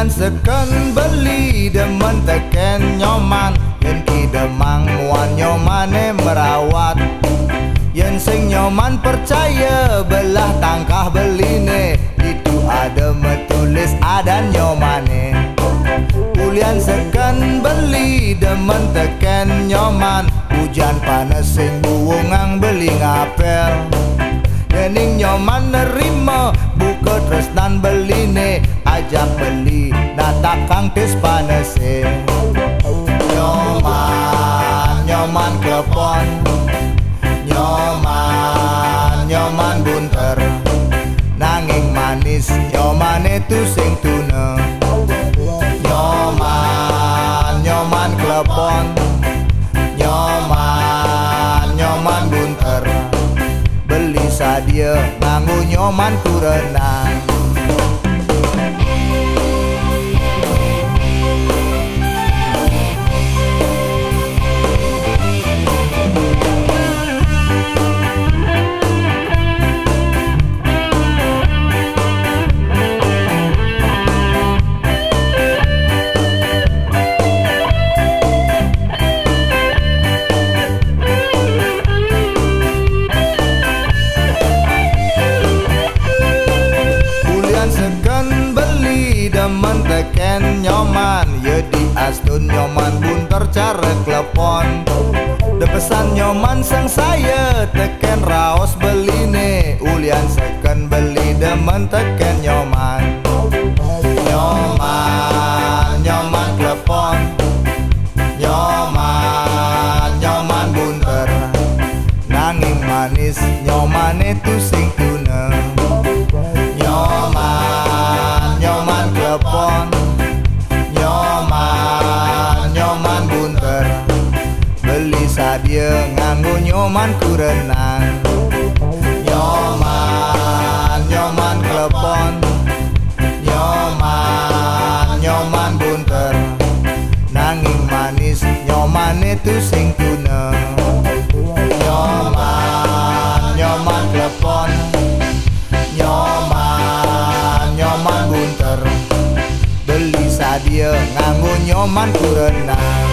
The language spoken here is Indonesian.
Bulan seken beli demen teken nyoman, yen ki demang muan nyomane merawat. Yen sing nyoman percaya belah tangkah beline, itu ada metulis ada nyomane. Bulan seken beli demen teken nyoman, hujan panas sing buwungang beli ngapel. Yening nyoman nerima buka tresnan beline, ajak beli natak kang tis panese. Nyoman, nyoman klepon, nyoman, nyoman bunter, nanging manis nyoman itu sing tuna. Nyoman, nyoman klepon, nyoman, nyoman bunter, beli sadia nganggo nyoman ku renang. Demen teken nyoman, ya di astun nyoman bunter cara klepon. Depesan nyoman sang saya teken raos beline, ulian seken beli demen teken nyoman. Nyoman, nyoman klepon, nyoman, nyoman bunter, nanging manis nyoman itu sing tuna. Nyoman, nyoman klepon, nyoman, nyoman bunter, beli sadia nganggo nyoman ku renang. Nyoman, nyoman klepon, nyoman, nyoman bunter, nanging manis nyoman itu sing tuna. Nyoman, nyoman klepon, nyoman, nyoman bunter, beli sadia nganggo nyoman ku renang.